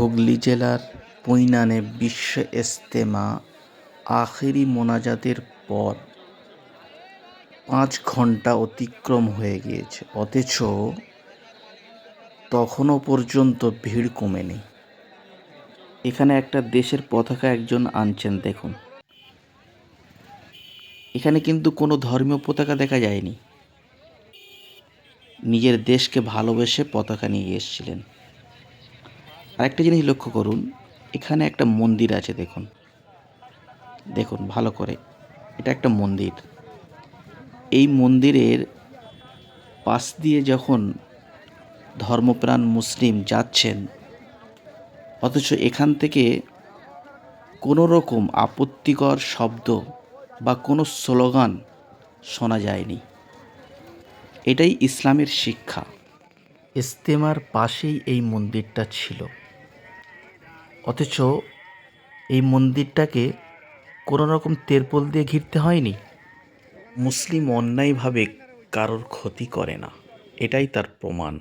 হুগলি জেলার পৈনানে বিশ্ব ইজতেমা আখেরি মোনাজাতের পর 5 ঘন্টা অতিক্রম হয়ে গিয়েছে, অথচ তখনও পর্যন্ত ভিড় কমেনি। এখানে একটা দেশের পতাকা একজন আনছেন, দেখুন। এখানে কিন্তু কোনো ধর্মীয় পতাকা দেখা যায়নি। নিজের দেশকে ভালোবেসে পতাকা নিয়ে এসেছিলেন। আরেকটা জিনিস লক্ষ্য করুন, এখানে একটা মন্দির আছে, দেখুন দেখুন ভালো করে। এটা একটা মন্দির। এই মন্দিরের পাশ দিয়ে যখন ধর্মপ্রাণ মুসলিম যাচ্ছেন, অথচ এখান থেকে কোনো রকম আপত্তিকর শব্দ বা কোনো স্লোগান শোনা যায়নি। এটাই ইসলামের শিক্ষা। ইজতেমার পাশেই এই মন্দিরটা ছিল, অথচ এই মন্দিরটাকে কোনো রকম তেরপল দিয়ে ঘিরতে হয়নি। মুসলিম অন্যায়ভাবে কারোর ক্ষতি করে না, এটাই তার প্রমাণ।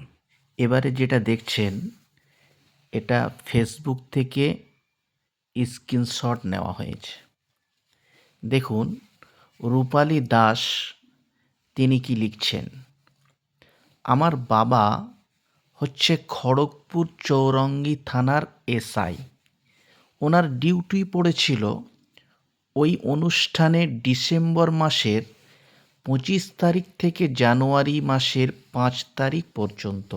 এবারে যেটা দেখছেন, এটা ফেসবুক থেকে স্ক্রিনশট নেওয়া হয়েছে। দেখুন, রূপালী দাস তিনি কি লিখছেন। আমার বাবা হচ্ছে খড়গপুর চৌরঙ্গি থানার এসআই। ওনার ডিউটি পড়েছিল ওই অনুষ্ঠানে ডিসেম্বর মাসের 25 তারিখ থেকে জানুয়ারি মাসের 5 তারিখ পর্যন্ত।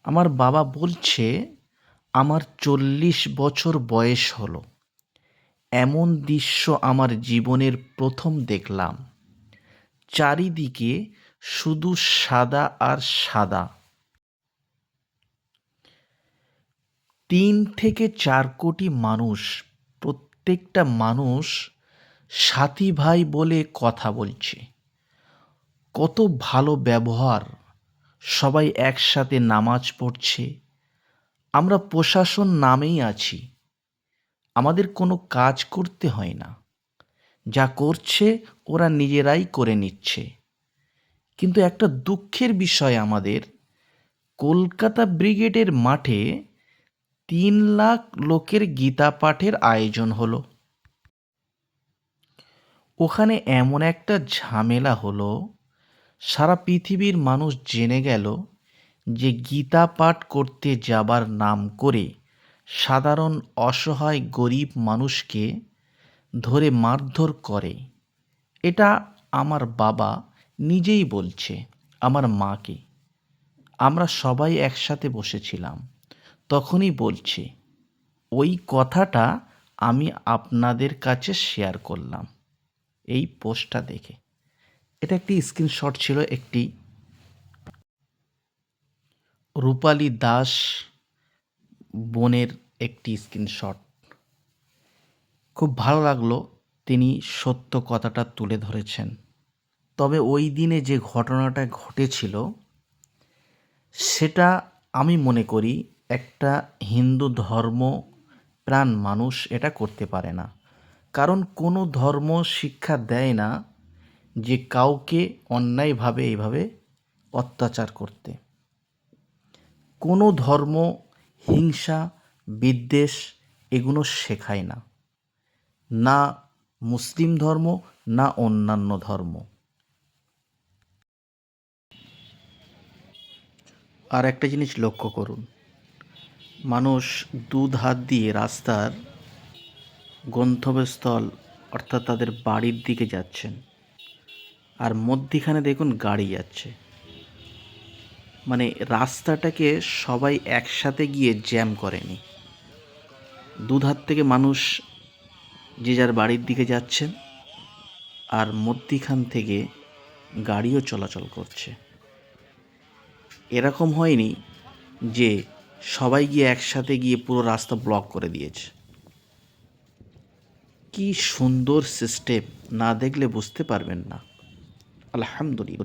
আমার বাবা বলছে, আমার 40 বছর বয়স হলো, এমন দৃশ্য আমার জীবনের প্রথম দেখলাম। চারিদিকে শুধু সাদা আর সাদা। 3 থেকে 4 কোটি মানুষ, প্রত্যেকটা মানুষ সাথী ভাই বলে কথা বলছে। কত ভালো ব্যবহার, সবাই একসাথে নামাজ পড়ছে। আমরা প্রশাসন নামেই আছি, আমাদের কোনো কাজ করতে হয় না, যা করছে ওরা নিজেরাই করে নিচ্ছে। কিন্তু একটা দুঃখের বিষয়, আমাদের কলকাতা ব্রিগেডের মাঠে 3 লাখ লোকের গীতা পাঠের আয়োজন হলো। ওখানে এমন একটা ঝামেলা হলো, সারা পৃথিবীর মানুষ জেনে গেল যে গীতা পাঠ করতে যাবার নাম করে সাধারণ অসহায় গরিব মানুষকে ধরে মারধর করে। এটা আমার বাবা নিজেই বলছে আমার মাকে। আমরা সবাই একসাথে বসেছিলাম, তখনই বলছে। ওই কথাটা আমি আপনাদের কাছে শেয়ার করলাম এই পোস্টটা দেখে। এটা একটি স্ক্রিনশট ছিল, একটি রূপালী দাস বোনের একটি স্ক্রিনশট। খুব ভালো লাগলো, তিনি সত্য কথাটা তুলে ধরেছেন। তবে ওই দিনে যে ঘটনাটা ঘটেছিল, সেটা আমি মনে করি একটা হিন্দু ধর্ম প্রাণ মানুষ এটা করতে পারে না। কারণ কোনো ধর্ম শিক্ষা দেয় না যে কাউকে অন্যায়ভাবে এইভাবে অত্যাচার করতে। কোনো ধর্ম হিংসা বিদ্বেষ এগুলো শেখায় না, না মুসলিম ধর্ম না অন্যান্য ধর্ম। আর একটা জিনিস লক্ষ্য করুন, মানুষ দুধ হাত দিয়ে রাস্তার গন্তব্যস্থল অর্থাৎ তাদের বাড়ির দিকে যাচ্ছেন, আর মধ্যিখানে দেখুন গাড়ি যাচ্ছে। মানে রাস্তাটাকে সবাই একসাথে গিয়ে জ্যাম করেনি। দুধার থেকে মানুষ যে যার বাড়ির দিকে যাচ্ছেন, আর মধ্যিখান থেকে গাড়িও চলাচল করছে। এরকম হয়নি যে সবাই গিয়ে একসাথে গিয়ে পুরো রাস্তা ব্লক করে দিয়েছে। কি সুন্দর সিস্টেম, না দেখলে বুঝতে পারবেন না। আলহামদুলিল্লাহ।